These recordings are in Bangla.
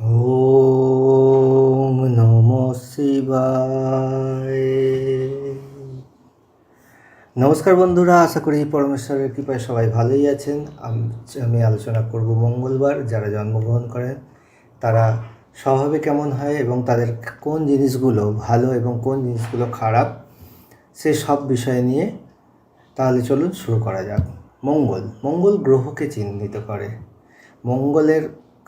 ওম নমঃ শিবায়। নমস্কার বন্ধুরা, আশা করি পরমেশ্বরের কৃপায় সবাই ভালোই আছেন। আমি আলোচনা করব মঙ্গলবার যারা জন্মগ্রহণ করেন তারা স্বভাবে কেমন হয় এবং তাদের কোন জিনিসগুলো ভালো এবং কোন জিনিসগুলো খারাপ, সে সব বিষয় নিয়ে তাহলে চলুন শুরু করা যাক। মঙ্গল গ্রহকে চিহ্নিত করে। মঙ্গলের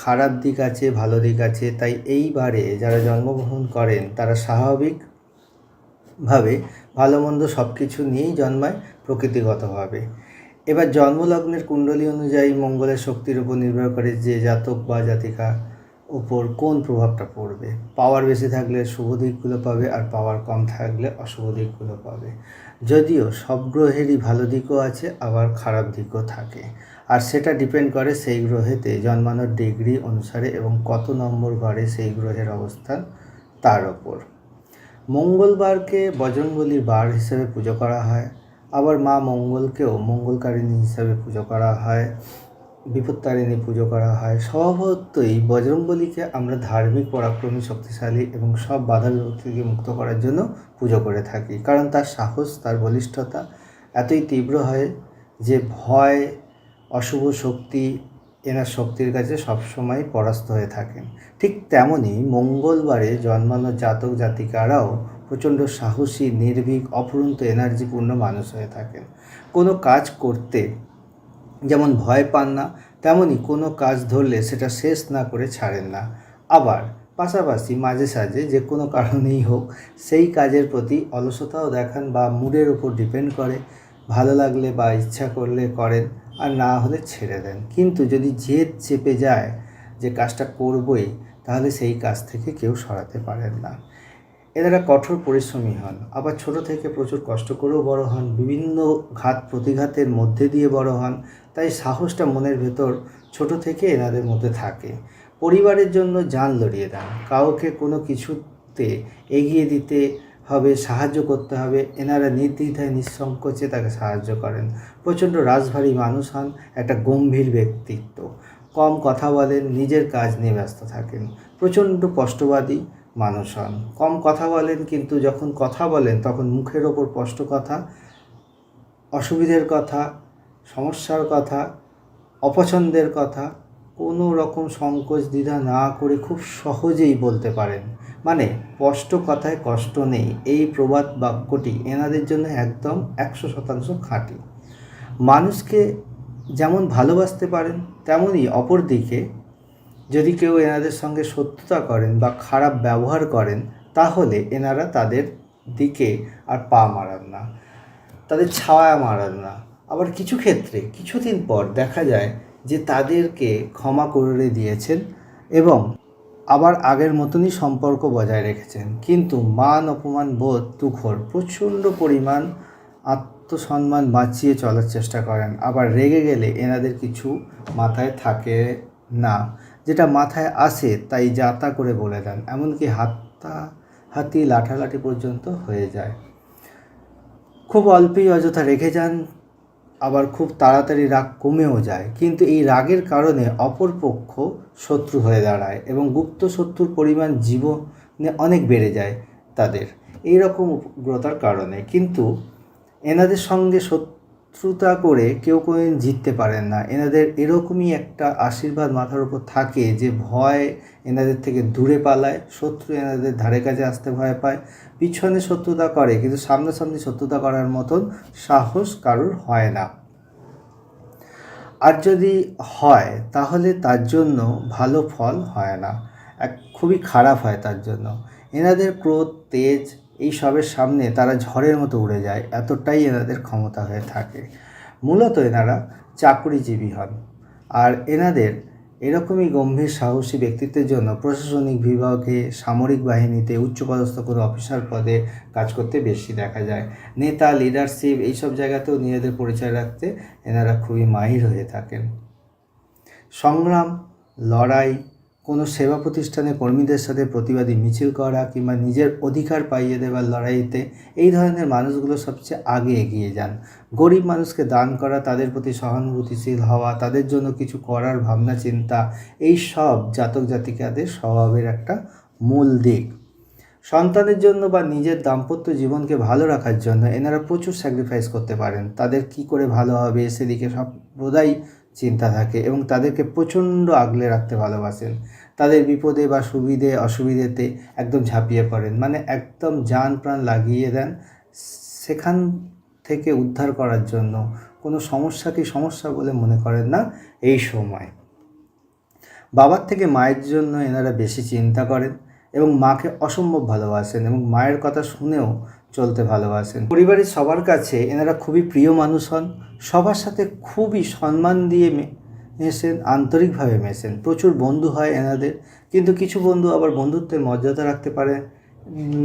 খারাপ দিক আছে, ভালো দিক আছে। তাই এইবারে যারা জন্মগ্রহণ করেন তারা স্বাভাবিকভাবে ভালো মন্দ সব কিছু নিয়েই জন্মায় প্রকৃতিগতভাবে। এবার জন্মলগ্নের কুণ্ডলী অনুযায়ী মঙ্গলের শক্তির উপর নির্ভর করে যে জাতক বা জাতিকা উপর কোন প্রভাবটা পড়বে। পাওয়ার বেশি থাকলে শুভ দিকগুলো পাবে, আর পাওয়ার কম থাকলে অশুভ দিকগুলো পাবে। যদিও সব গ্রহেরই ভালো দিকও আছে, আবার খারাপ দিকও থাকে, আর সেটা ডিপেন্ড করে সেই গ্রহেতে জন্মানোর ডিগ্রি অনুসারে এবং কত নম্বর ঘরে সেই গ্রহের অবস্থান তার ওপর। মঙ্গলবারকে বজরংবলীর বার হিসেবে পুজো করা হয়, আবার মা মঙ্গলকেও মঙ্গলকারিণী হিসাবে পুজো করা হয়, বিপত্তারিণী পুজো করা হয়। স্বভাবতই বজরংবলীকে আমরা ধার্মিক, পরাক্রমী, শক্তিশালী এবং সব বাধা বিপত্তি থেকে মুক্ত করার জন্য পুজো করে থাকি, কারণ তার সাহস, তার বলিষ্ঠতা এতই তীব্র হয় যে ভয়, অশুভ শক্তি এনার শক্তির কাছে সবসময় পরাস্ত হয়ে থাকেন। ঠিক তেমনই মঙ্গলবারে জন্মানো জাতক জাতিকারাও প্রচণ্ড সাহসী, নির্ভীক, অফুরন্ত এনার্জিপূর্ণ মানুষ হয়ে থাকেন। কোনো কাজ করতে যেমন ভয় পান না, তেমনই কোনো কাজ ধরলে সেটা শেষ না করে ছাড়েন না। আবার পাশাপাশি মাঝে সাঝে যে কোনো কারণেই হোক সেই কাজের প্রতি অলসতাও দেখান বা মুডের উপর ডিপেন্ড করে। ভালো লাগলে বা ইচ্ছা করলে করেন, আর না হলে ছেড়ে দেন। কিন্তু যদি জেদ চেপে যায় যে কাজটা করবই, তাহলে সেই কাজ থেকে কেউ সরাতে পারেন না। এনারা কঠোর পরিশ্রমী হন, আবার ছোট থেকে প্রচুর কষ্ট করেও বড় হন, বিভিন্ন ঘাত প্রতিঘাতের মধ্যে দিয়ে বড় হন। তাই সাহসটা মনের ভেতর ছোট থেকে এনাদের মধ্যে থাকে। পরিবারের জন্য জান লড়িয়ে দেন। কাউকে কোনো কিছুতে এগিয়ে দিতে হবে, সাহায্য করতে হবে, এনারা নির্দ্বিধায় নিঃসংকোচে তাকে সাহায্য করেন। প্রচণ্ড রাশভারী মানুষ হন, একটা গম্ভীর ব্যক্তিত্ব, কম কথা বলেন, নিজের কাজ নিয়ে ব্যস্ত থাকেন। প্রচণ্ড স্পষ্টবাদী মানুষ হন, কম কথা বলেন, কিন্তু যখন কথা বলেন তখন মুখের ওপর স্পষ্ট কথা, অসুবিধের কথা, সমস্যার কথা, অপছন্দের কথা কোনো রকম সংকোচ দ্বিধা না করে খুব সহজেই বলতে পারেন। মানে স্পষ্ট কথায় কষ্ট নেই, এই প্রবাদ বাক্যটি এনাদের জন্য একদম 100% খাঁটি। মানুষকে যেমন ভালোবাসতে পারেন, তেমনই অপরদিকে যদি কেউ এনাদের সঙ্গে শত্রুতা করেন বা খারাপ ব্যবহার করেন, তাহলে এনারা তাদের দিকে আর পা মারান না, তাদের ছায়া মারান না। আবার কিছু ক্ষেত্রে কিছুদিন পর দেখা যায় যে তাদেরকে ক্ষমা করে দিয়েছেন এবং আবার আগের মতনই সম্পর্ক বজায় রেখেছেন। কিন্তু মান অপমান বোধ তুখর প্রচণ্ড পরিমাণ আত্মসম্মান বাঁচিয়ে চলার চেষ্টা করেন। আবার রেগে গেলে এনাদের কিছু মাথায় থাকে না, যেটা মাথায় আসে তাই যাতা করে বলে দেন, এমনকি হাতাহাতি, লাঠালাঠি পর্যন্ত হয়ে যায়। খুব অল্পেই অযথা রেগে যান, আবার খুব তাড়াতাড়ি রাগ কমেও যায়। কিন্তু এই রাগের কারণে অপরপক্ষ শত্রু হয়ে দাঁড়ায় এবং গুপ্ত শত্রুর পরিমাণ জীবনে অনেক বেড়ে যায় তাদের এই রকম উগ্রতার কারণে। কিন্তু এনাদের সঙ্গে শত্রুতা করে কেউ কোনোদিন জিততে পারেন না। এনাদের এরকমই একটা আশীর্বাদ মাথার উপর থাকে যে ভয় এনাদের থেকে দূরে পালায়, শত্রু এনাদের ধারে কাছে আসতে ভয় পায়। পিছনে শত্রুতা করে, কিন্তু সামনাসামনি শত্রুতা করার মতন সাহস কারোর হয় না। আর যদি হয় তাহলে তার জন্য ভালো ফল হয় না, খুবই খারাপ হয় তার জন্য। এনাদের ক্রোধ, তেজ এই সবের সামনে তারা ঝড়ের মতো উড়ে যায়, এতটাই এনাদের ক্ষমতা হয়ে থাকে। মূলত এনারা চাকরিজীবী হন, আর এনাদের এরকমই গম্ভীর সাহসী ব্যক্তিত্বের জন্য প্রশাসনিক বিভাগে, সামরিক বাহিনীতে, উচ্চপদস্থ কোনো অফিসার পদে কাজ করতে বেশি দেখা যায়। নেতা, লিডারশিপ এইসব জায়গাতেও নিজেদের পরিচয় রাখতে এনারা খুবই মাহির হয়ে থাকেন। সংগ্রাম, লড়াই, কোনো সেবা প্রতিষ্ঠানে কর্মীদের সাথে প্রতিবাদী মিছিল করা কিংবা নিজের অধিকার পাইয়ে দেওয়ার লড়াইতে এই ধরনের মানুষগুলো সবচেয়ে আগে এগিয়ে যান। গরিব মানুষকে দান করা, তাদের প্রতি সহানুভূতিশীল হওয়া, তাদের জন্য কিছু করার ভাবনা চিন্তা, এই সব জাতক জাতিকাদের স্বভাবের একটা মূল দিক। সন্তানের জন্য বা নিজের দাম্পত্য জীবনকে ভালো রাখার জন্য এনারা প্রচুর স্যাক্রিফাইস করতে পারেন। তাদের কি করে ভালো হবে সেদিকে সর্বদাই চিন্তা থাকে এবং তাদেরকে প্রচণ্ড আগলে রাখতে ভালোবাসেন। তাদের বিপদে বা অসুবিধেতে একদম ঝাঁপিয়ে পড়েন, মানে একদম জান প্রাণ লাগিয়ে দেন সেখান থেকে উদ্ধার করার জন্য। কোনো সমস্যাকে সমস্যা বলে মনে করেন না এই সময়। বাবার থেকে মায়ের জন্য এনারা বেশি চিন্তা করেন এবং মাকে অসম্ভব ভালোবাসেন এবং মায়ের কথা শুনেও চলতে ভালোবাসেন। পরিবারের সবার কাছে এনারা খুবই প্রিয় মানুষ হন, সবার সাথে খুবই সম্মান দিয়ে মেশেন, আন্তরিকভাবে মেশেন। প্রচুর বন্ধু হয় এনাদের, কিন্তু কিছু বন্ধু আবার বন্ধুত্বের মর্যাদা রাখতে পারে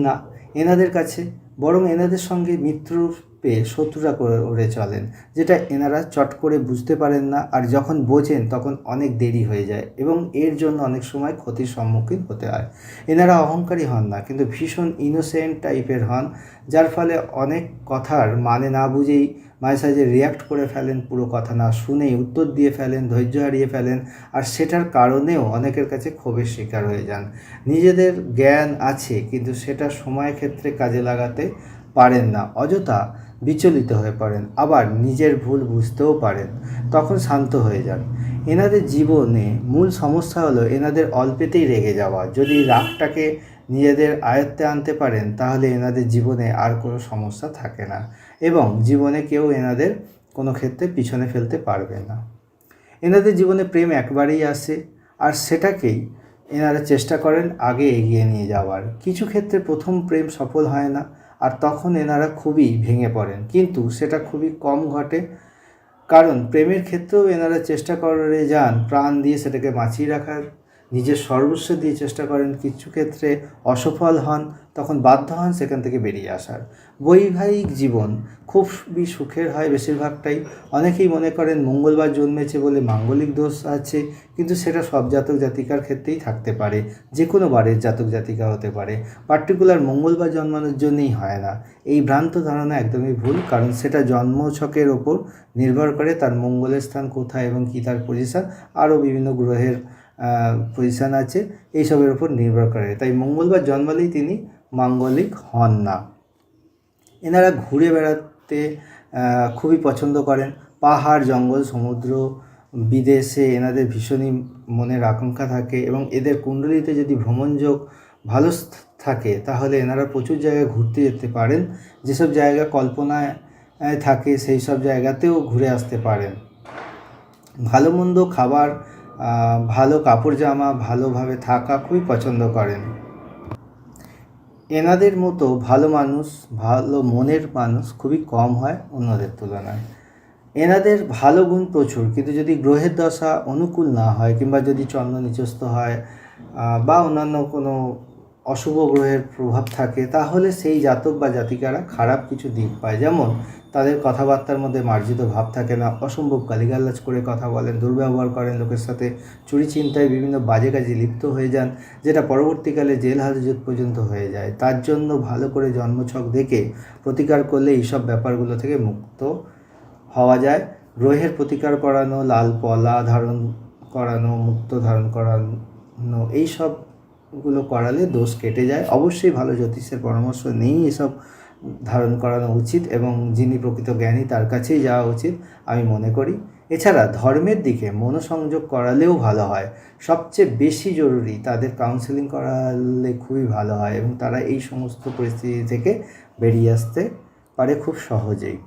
না এনাদের কাছে, বরং এনাদের সঙ্গে মিত্ররূপে শত্রুরা করে চলেন, যেটা এনারা চট করে বুঝতে পারেন না। আর যখন বোঝেন তখন অনেক দেরি হয়ে যায় এবং এর জন্য অনেক সময় ক্ষতির সম্মুখীন হতে হয়। এনারা অহংকারী হন না, কিন্তু ভীষণ ইনোসেন্ট টাইপের হন, যার ফলে অনেক কথার মানে না বুঝেই মাঝে সাঝে রিয়াক্ট করে ফেলেন, পুরো কথা না শুনেই উত্তর দিয়ে ফেলেন, ধৈর্য হারিয়ে ফেলেন, আর সেটার কারণেও অনেকের কাছে ক্ষোভের শিকার হয়ে যান। নিজেদের জ্ঞান আছে কিন্তু সেটা সময় ক্ষেত্রে কাজে লাগাতে পারেন না, অযথা বিচলিত হয়ে পড়েন, আবার নিজের ভুল বুঝতেও পারেন, তখন শান্ত হয়ে যান। এনাদের জীবনে মূল সমস্যা হলো এনাদের অল্পেতেই রেগে যাওয়া। যদি রাগটাকে নিজেদের আয়ত্তে আনতে পারেন তাহলে এনাদের জীবনে আর কোনো সমস্যা থাকে না এবং জীবনে কেউ এনাদের কোনো ক্ষেত্রে পিছনে ফেলতে পারবে না। এনাদের জীবনে প্রেম একবারেই আসে আর সেটাকেই এনারা চেষ্টা করেন আগে এগিয়ে নিয়ে যাওয়ার। কিছু ক্ষেত্রে প্রথম প্রেম সফল হয় না আর তখন এনারা খুবই ভেঙে পড়েন, কিন্তু সেটা খুবই কম ঘটে, কারণ প্রেমের ক্ষেত্রেও এনারা চেষ্টা করে যান প্রাণ দিয়ে সেটাকে বাঁচিয়ে রাখার, নিজের সর্বস্ব দিয়ে চেষ্টা করেন। কিছু ক্ষেত্রে অসফল হন, তখন বাধ্য হন সেখান থেকে বেরিয়ে আসার। বৈবাহিক জীবন খুবই সুখের হয় বেশিরভাগটাই। অনেকেই মনে করেন মঙ্গলবার জন্মেছে বলে মাঙ্গলিক দোষ আছে, কিন্তু সেটা সব জাতক জাতিকার ক্ষেত্রেই থাকতে পারে, যে কোনো বারের জাতক জাতিকা হতে পারে, পার্টিকুলার মঙ্গলবার জন্মানোর জন্যই হয় না। এই ভ্রান্ত ধারণা একদমই ভুল, কারণ সেটা জন্মছকের ওপর নির্ভর করে, তার মঙ্গলের স্থান কোথায় এবং কী তার পজিশান, আরও বিভিন্ন গ্রহের পজিশান আছে, এইসবের উপর নির্ভর করে। তাই মঙ্গলবার জন্মালেই তিনি মাঙ্গলিক হন না। এনারা ঘুরে বেড়াতে খুবই পছন্দ করেন, পাহাড়, জঙ্গল, সমুদ্র, বিদেশে এনাদের ভীষণই মনের আকাঙ্ক্ষা থাকে এবং এদের কুণ্ডলিতে যদি ভ্রমণযোগ ভালো থাকে তাহলে এনারা প্রচুর জায়গায় ঘুরতে যেতে পারেন। যেসব জায়গা কল্পনায় থাকে সেই সব জায়গাতেও ঘুরে আসতে পারেন। ভালো মন্দ খাবার, ভালো কাপড় জামা, ভালোভাবে থাকা খুবই পছন্দ করেন। এনাদের মতো ভালো মানুষ, ভালো মনের মানুষ খুবই কম হয় অন্যদের তুলনায়। এনাদের ভালো গুণ প্রচুর, কিন্তু যদি গ্রহের দশা অনুকূল না হয় কিংবা যদি চন্দ্র নিচস্থ হয় বা অন্যান্য কোনো অশুভ গ্রহের প্রভাব থাকে তাহলে সেই জাতক বা জাতিকারা খারাপ কিছু দিক পায়। যেমন তাদের কথাবার্তার মধ্যে মার্জিত ভাব থাকে না, অসম্ভব গালিগালাজ করে কথা বলেন, দুর্ব্যবহার করেন লোকের সাথে, চুরি চিন্তায় বিভিন্ন বাজে কাজে লিপ্ত হয়ে যান, যেটা পরবর্তীকালে জেল হাজত পর্যন্ত হয়ে যায়। তার জন্য ভালো করে জন্মছক দেখে প্রতিকার করলে এইসব ব্যাপারগুলো থেকে মুক্ত হওয়া যায়। গ্রহের প্রতিকার করানো, লাল পলা ধারণ করানো, মুক্ত ধারণ করানো, এই সবগুলো করালে দোষ কেটে যায়। অবশ্যই ভালো জ্যোতিষের পরামর্শ নিয়েই এসব ধারণ করানো উচিত এবং যিনি প্রকৃত জ্ঞানী তার কাছেই যাওয়া উচিত আমি মনে করি। এছাড়া ধর্মের দিকে মনোসংযোগ করালেও ভালো হয়। সবচেয়ে বেশি জরুরি তাদের কাউন্সেলিং করালে খুবই ভালো হয় এবং তারা এই সমস্ত পরিস্থিতি থেকে বেরিয়ে আসতে পারে খুব সহজেই।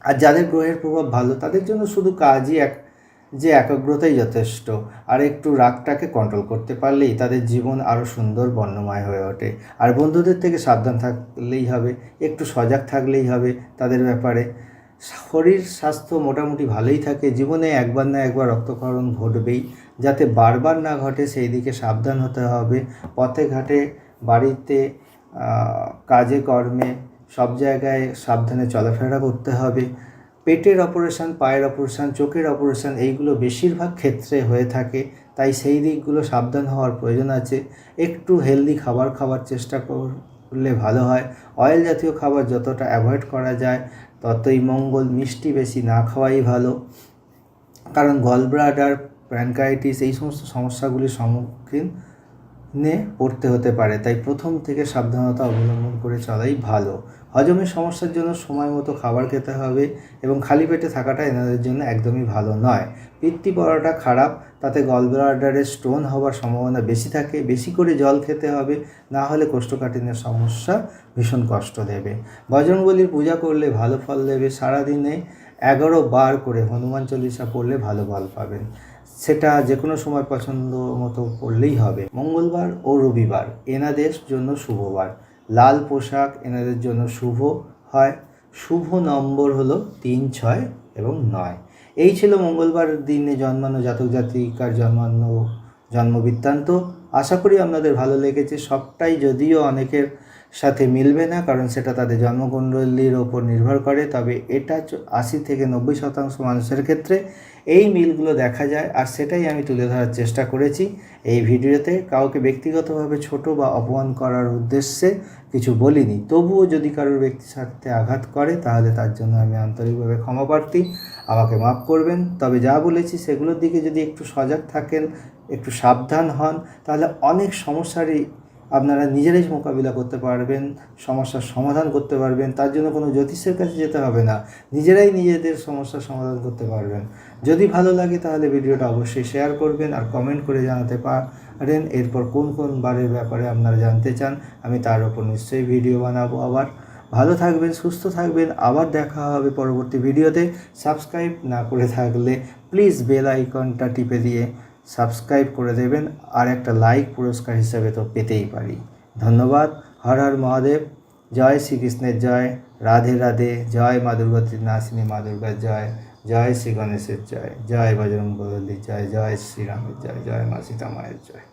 আর যাদের গ্রহের প্রভাব ভালো তাদের জন্য শুধু কাজই একাগ্রতাই যথেষ্ট, আর একটু রাগটাকে কন্ট্রোল করতে পারলেই তাদের জীবন আরও সুন্দর বর্ণময় হয়ে ওঠে। আর বন্ধুদের থেকে সাবধান থাকলেই হবে, একটু সজাগ থাকলেই হবে তাদের ব্যাপারে। শরীর স্বাস্থ্য মোটামুটি ভালোই থাকে। জীবনে একবার না একবার রক্তক্ষরণ ঘটবেই, যাতে বারবার না ঘটে সেই দিকে সাবধান হতে হবে। পথে ঘাটে, বাড়িতে, কাজে কর্মে সব জায়গায় সাবধানে চলাফেরা করতে হবে। পেটের অপারেশন, পায়ের অপারেশন, চোখের অপারেশন এইগুলো বেশিরভাগ ক্ষেত্রে হয়ে থাকে, তাই সেই দিকগুলো সাবধান হওয়ার প্রয়োজন আছে। একটু হেলদি খাবার খাওয়ার চেষ্টা করলে ভালো হয়। অয়েল জাতীয় খাবার যতটা অ্যাভয়েড করা যায় ততই মঙ্গল। মিষ্টি বেশি না খাওয়াই ভালো, কারণ গলব্লাডার, প্যানক্রাইটিস এই সমস্ত সমস্যাগুলির সম্মুখীন পড়তে হতে পারে, তাই প্রথম থেকে সাবধানতা অবলম্বন করে চলাই ভালো। হজমের সমস্যার জন্য সময় মতো খাবার খেতে হবে এবং খালি পেটে থাকাটা এনাদের জন্য একদমই ভালো নয়। পিত্তি পড়াটা খারাপ, তাতে গলব্লাডারে স্টোন হওয়ার সম্ভাবনা বেশি থাকে। বেশি করে জল খেতে হবে, না হলে কোষ্ঠকাঠিন্যের সমস্যা ভীষণ কষ্ট দেবে। বজরংবলীর পূজা করলে ভালো ফল দেবে। সারাদিনে 11 বার করে হনুমান চল্লিশা পড়লে ভালো ফল পাবেন। সেটা যে কোনো সময় পছন্দ মতো পড়লেই হবে। মঙ্গলবার ও রবিবার এনাদের জন্য শুভবার। লাল পোশাক এনাদের জন্য শুভ হয়। শুভ নম্বর হলো 3, 6 এবং 9। এই ছিল মঙ্গলবার দিনে জন্মানো জাতক জাতিকার জন্মবৃত্তান্ত। আশা করি আপনাদের ভালো লেগেছে। সবটাই যদিও অনেকের সাথে মিলবে না, কারণ সেটা তাদের জন্মকুণ্ডলীর ওপর নির্ভর করে, তবে এটা 80 থেকে 90% মানুষের ক্ষেত্রে এই মিলগুলো দেখা যায়, আর সেটাই আমি তুলে ধরার চেষ্টা করেছি এই ভিডিওতে। কাউকে ব্যক্তিগতভাবে ছোট বা অপমান করার উদ্দেশ্যে কিছু বলিনি। তবুও যদি কারোর ব্যক্তির স্বার্থে আঘাত করে তাহলে তার জন্য আমি আন্তরিকভাবে ক্ষমাপ্রার্থী, আমাকে মাফ করবেন। তবে যা বলেছি সেগুলোর দিকে যদি একটু সজাগ থাকেন, একটু সাবধান হন, তাহলে অনেক সমস্যারই আপনারা নিজেরাই মোকাবিলা করতে পারবেন, সমস্যার সমাধান করতে পারবেন। তার জন্য কোনো জ্যোতিষের কাছে যেতে হবে না, নিজেরাই নিজেদের সমস্যার সমাধান করতে পারবেন। যদি ভালো লাগে তাহলে ভিডিওটা অবশ্যই শেয়ার করবেন আর কমেন্ট করে জানাতে পারেন এরপর কোন কোন বারের ব্যাপারে আপনারা জানতে চান। আমি তার উপর নিশ্চয়ই ভিডিও বানাবো। আবার ভালো থাকবেন, সুস্থ থাকবেন। আবার দেখা হবে পরবর্তী ভিডিওতে। সাবস্ক্রাইব না করে থাকলে প্লিজ বেল আইকনটা টিপে দিয়ে সাবস্ক্রাইব করে দেবেন, আর একটা লাইক পুরস্কার হিসাবে তো পেতেই পারি। ধন্যবাদ। হর হর মহাদেব। জয় শ্রীকৃষ্ণের জয়। রাধে রাধে। জয় মা দুর্গা নাসিনী মা দুর্গার জয়। জয় শ্রী গণেশের জয়। জয় বজরংবলীর জয়। জয় শ্রীরামের জয়। জয় মা সীতা মায়ের জয়।